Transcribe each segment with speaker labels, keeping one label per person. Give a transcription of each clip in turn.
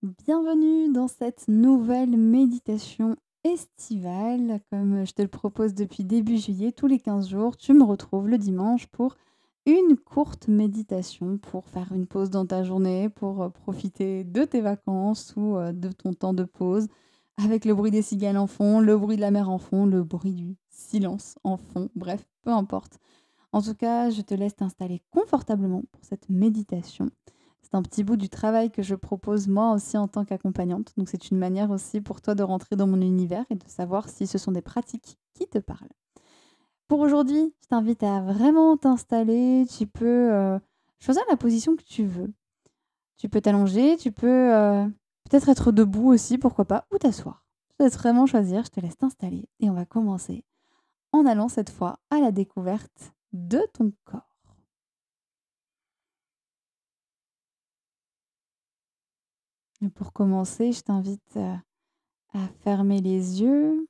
Speaker 1: Bienvenue dans cette nouvelle méditation estivale. Comme je te le propose depuis début juillet, tous les 15 jours, tu me retrouves le dimanche pour une courte méditation pour faire une pause dans ta journée, pour profiter de tes vacances ou de ton temps de pause avec le bruit des cigales en fond, le bruit de la mer en fond, le bruit du silence en fond, bref, peu importe. En tout cas, je te laisse t'installer confortablement pour cette méditation. C'est un petit bout du travail que je propose moi aussi en tant qu'accompagnante. Donc c'est une manière aussi pour toi de rentrer dans mon univers et de savoir si ce sont des pratiques qui te parlent. Pour aujourd'hui, je t'invite à vraiment t'installer. Tu peux choisir la position que tu veux. Tu peux t'allonger, tu peux peut-être être debout aussi, pourquoi pas, ou t'asseoir. Je te laisse vraiment choisir, je te laisse t'installer et on va commencer en allant cette fois à la découverte de ton corps. Et pour commencer, je t'invite à fermer les yeux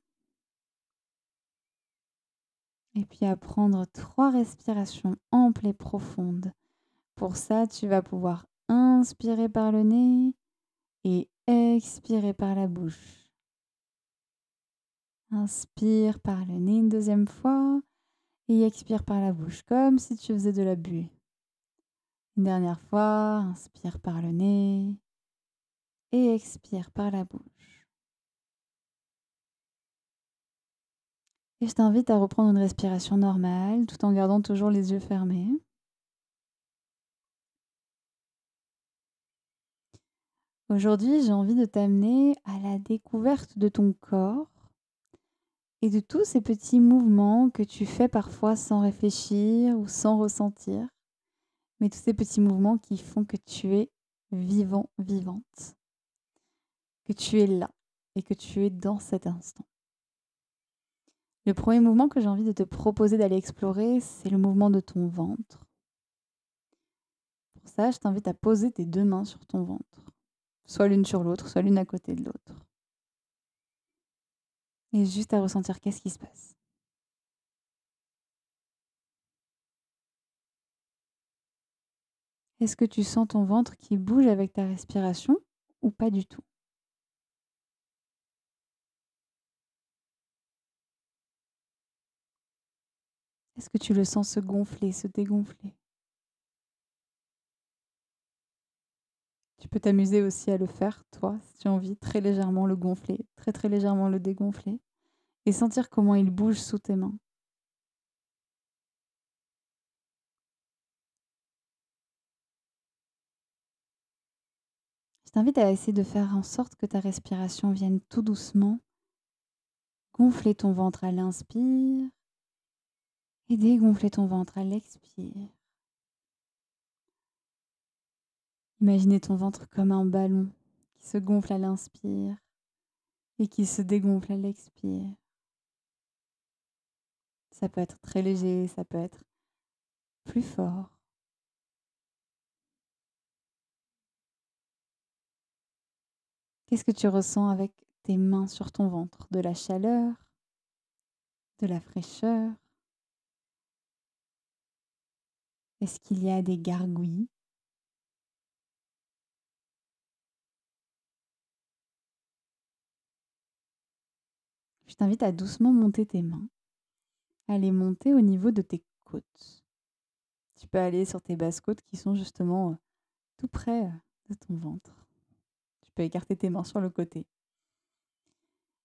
Speaker 1: et puis à prendre 3 respirations amples et profondes. Pour ça, tu vas pouvoir inspirer par le nez et expirer par la bouche. Inspire par le nez une deuxième fois et expire par la bouche, comme si tu faisais de la buée. Une dernière fois, inspire par le nez et expire par la bouche. Et je t'invite à reprendre une respiration normale tout en gardant toujours les yeux fermés. Aujourd'hui, j'ai envie de t'amener à la découverte de ton corps et de tous ces petits mouvements que tu fais parfois sans réfléchir ou sans ressentir, mais tous ces petits mouvements qui font que tu es vivant, vivante, que tu es là et que tu es dans cet instant. Le premier mouvement que j'ai envie de te proposer d'aller explorer, c'est le mouvement de ton ventre. Pour ça, je t'invite à poser tes 2 mains sur ton ventre, soit l'une sur l'autre, soit l'une à côté de l'autre, et juste à ressentir qu'est-ce qui se passe. Est-ce que tu sens ton ventre qui bouge avec ta respiration ou pas du tout? Est-ce que tu le sens se gonfler, se dégonfler? Tu peux t'amuser aussi à le faire, toi, si tu as envie, très légèrement le gonfler, très très légèrement le dégonfler et sentir comment il bouge sous tes mains. Je t'invite à essayer de faire en sorte que ta respiration vienne tout doucement gonfler ton ventre à l'inspire et dégonfler ton ventre à l'expire. Imaginez ton ventre comme un ballon qui se gonfle à l'inspire et qui se dégonfle à l'expire. Ça peut être très léger, ça peut être plus fort. Qu'est-ce que tu ressens avec tes mains sur ton ventre? De la chaleur? De la fraîcheur? Est-ce qu'il y a des gargouillis? Je t'invite à doucement monter tes mains, à les monter au niveau de tes côtes. Tu peux aller sur tes basses côtes qui sont justement tout près de ton ventre. Tu peux écarter tes mains sur le côté.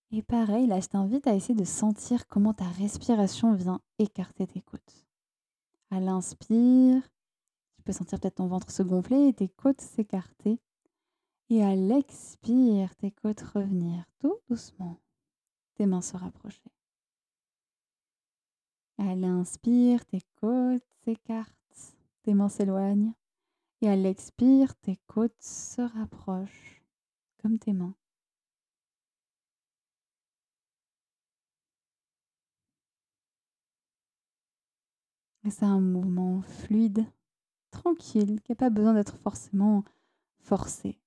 Speaker 1: Et pareil, là, je t'invite à essayer de sentir comment ta respiration vient écarter tes côtes. À l'inspire, tu peux sentir peut-être ton ventre se gonfler et tes côtes s'écarter. Et à l'expire, tes côtes revenir tout doucement. Tes mains se rapprocher. À l'inspire, tes côtes s'écartent. Tes mains s'éloignent. Et à l'expire, tes côtes se rapprochent comme tes mains. Et c'est un mouvement fluide, tranquille, qui n'a pas besoin d'être forcément forcé.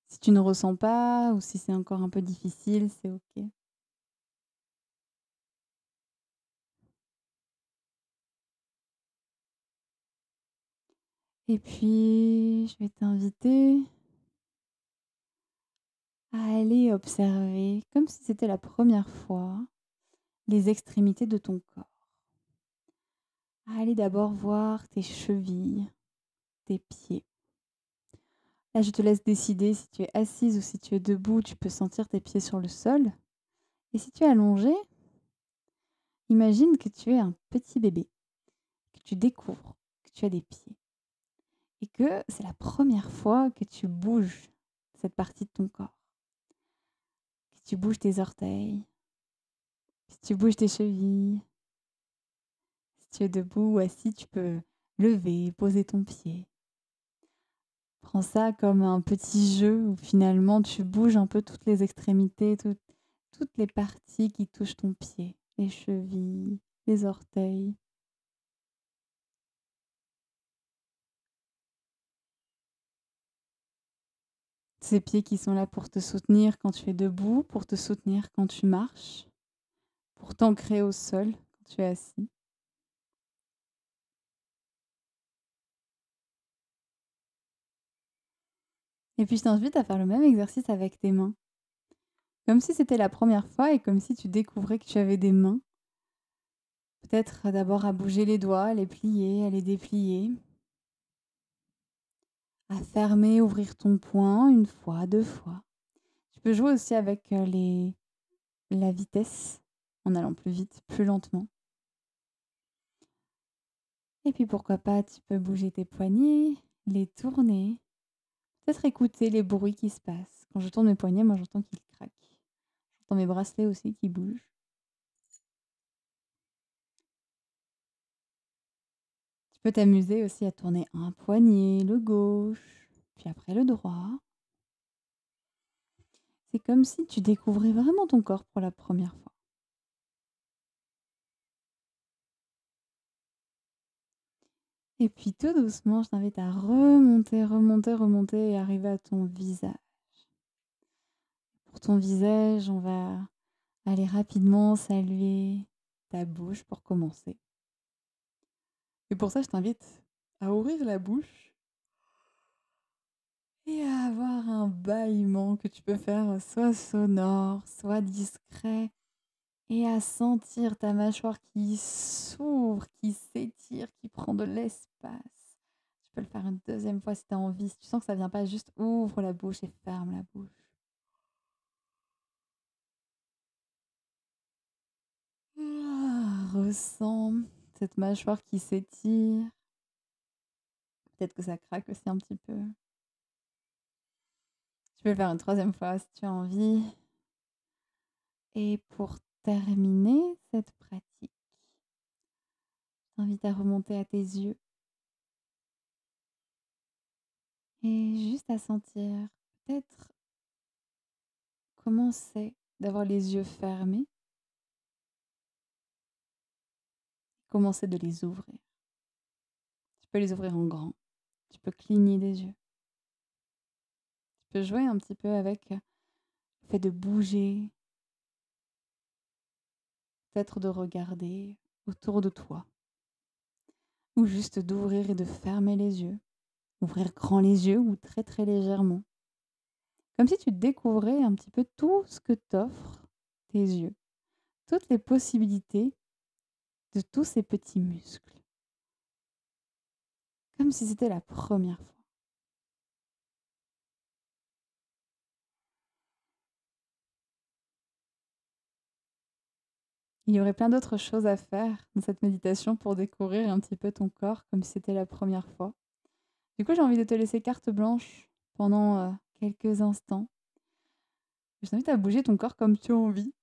Speaker 1: Si tu ne ressens pas ou si c'est encore un peu difficile, c'est OK. Et puis, je vais t'inviter à aller observer, comme si c'était la première fois, les extrémités de ton corps. À aller d'abord voir tes chevilles, tes pieds. Là, je te laisse décider si tu es assise ou si tu es debout, tu peux sentir tes pieds sur le sol. Et si tu es allongé, imagine que tu es un petit bébé, que tu découvres que tu as des pieds et que c'est la première fois que tu bouges cette partie de ton corps, que tu bouges tes orteils, que tu bouges tes chevilles. Si tu es debout ou assis, tu peux lever, poser ton pied. Prends ça comme un petit jeu où finalement tu bouges un peu toutes les extrémités, toutes les parties qui touchent ton pied, les chevilles, les orteils. Ces pieds qui sont là pour te soutenir quand tu es debout, pour te soutenir quand tu marches, pour t'ancrer au sol quand tu es assis. Et puis je t'invite à faire le même exercice avec tes mains, comme si c'était la première fois et comme si tu découvrais que tu avais des mains. Peut-être d'abord à bouger les doigts, à les plier, à les déplier, à fermer, ouvrir ton poing une fois, deux fois. Tu peux jouer aussi avec la vitesse, en allant plus vite, plus lentement. Et puis pourquoi pas, tu peux bouger tes poignets, les tourner, peut-être écouter les bruits qui se passent. Quand je tourne mes poignets, moi j'entends qu'ils craquent. J'entends mes bracelets aussi qui bougent. Tu peux t'amuser aussi à tourner un poignet, le gauche, puis après le droit. C'est comme si tu découvrais vraiment ton corps pour la première fois. Et puis tout doucement, je t'invite à remonter, remonter, remonter et arriver à ton visage. Pour ton visage, on va aller rapidement saluer ta bouche pour commencer. Et pour ça, je t'invite à ouvrir la bouche et à avoir un bâillement que tu peux faire soit sonore, soit discret, et à sentir ta mâchoire qui s'ouvre, qui s'étire, qui prend de l'espace. Tu peux le faire une deuxième fois si tu as envie. Si tu sens que ça vient pas, juste ouvre la bouche et ferme la bouche. Ressens cette mâchoire qui s'étire. Peut-être que ça craque aussi un petit peu. Tu peux le faire une troisième fois si tu as envie. Et pour terminer cette pratique, je t'invite à remonter à tes yeux et juste à sentir peut-être comment c'est d'avoir les yeux fermés, comment c'est de les ouvrir. Tu peux les ouvrir en grand, tu peux cligner des yeux. Tu peux jouer un petit peu avec le fait de bouger, peut-être de regarder autour de toi, ou juste d'ouvrir et de fermer les yeux, ouvrir grand les yeux ou très très légèrement. Comme si tu découvrais un petit peu tout ce que t'offrent tes yeux, toutes les possibilités de tous ces petits muscles. Comme si c'était la première fois. Il y aurait plein d'autres choses à faire dans cette méditation pour découvrir un petit peu ton corps comme si c'était la première fois. Du coup, j'ai envie de te laisser carte blanche pendant quelques instants. Je t'invite à bouger ton corps comme tu as envie.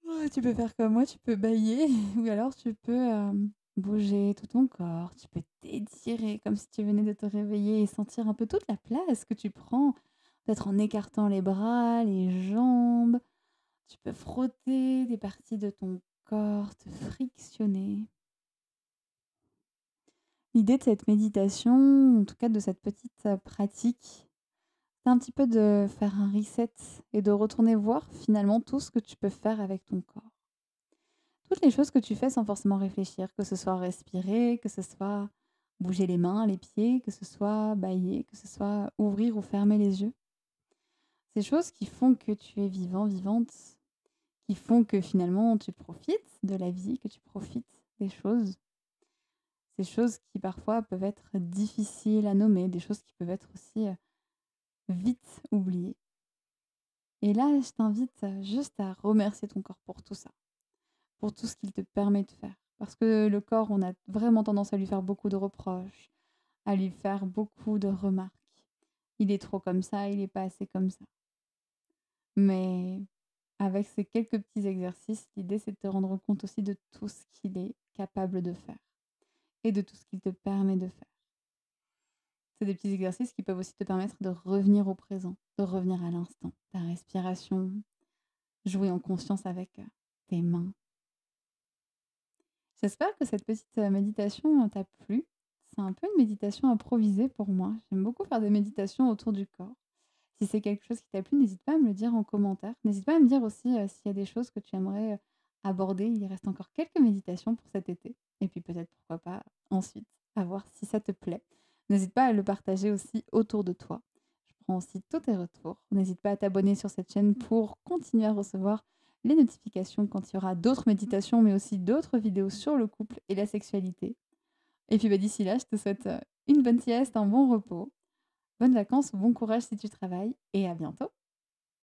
Speaker 1: Ouais, tu peux faire comme moi, tu peux bâiller ou alors tu peux bouger tout ton corps. Tu peux t'étirer comme si tu venais de te réveiller et sentir un peu toute la place que tu prends, peut-être en écartant les bras, les jambes. Tu peux frotter des parties de ton corps, te frictionner. L'idée de cette méditation, en tout cas de cette petite pratique, c'est un petit peu de faire un reset et de retourner voir finalement tout ce que tu peux faire avec ton corps. Toutes les choses que tu fais sans forcément réfléchir, que ce soit respirer, que ce soit bouger les mains, les pieds, que ce soit bâiller, que ce soit ouvrir ou fermer les yeux. Ces choses qui font que tu es vivant, vivante, qui font que finalement tu profites de la vie, que tu profites des choses. Ces choses qui parfois peuvent être difficiles à nommer, des choses qui peuvent être aussi vite oubliées. Et là, je t'invite juste à remercier ton corps pour tout ça, pour tout ce qu'il te permet de faire. Parce que le corps, on a vraiment tendance à lui faire beaucoup de reproches, à lui faire beaucoup de remarques. Il est trop comme ça, il est pas assez comme ça. Mais avec ces quelques petits exercices, l'idée, c'est de te rendre compte aussi de tout ce qu'il est capable de faire et de tout ce qu'il te permet de faire. C'est des petits exercices qui peuvent aussi te permettre de revenir au présent, de revenir à l'instant, ta respiration, jouer en conscience avec tes mains. J'espère que cette petite méditation t'a plu. C'est un peu une méditation improvisée pour moi. J'aime beaucoup faire des méditations autour du corps. Si c'est quelque chose qui t'a plu, n'hésite pas à me le dire en commentaire. N'hésite pas à me dire aussi s'il y a des choses que tu aimerais aborder. Il reste encore quelques méditations pour cet été. Et puis peut-être, pourquoi pas, ensuite, à voir si ça te plaît. N'hésite pas à le partager aussi autour de toi. Je prends aussi tous tes retours. N'hésite pas à t'abonner sur cette chaîne pour continuer à recevoir les notifications quand il y aura d'autres méditations, mais aussi d'autres vidéos sur le couple et la sexualité. Et puis d'ici là, je te souhaite une bonne sieste, un bon repos. Bonnes vacances, bon courage si tu travailles et à bientôt.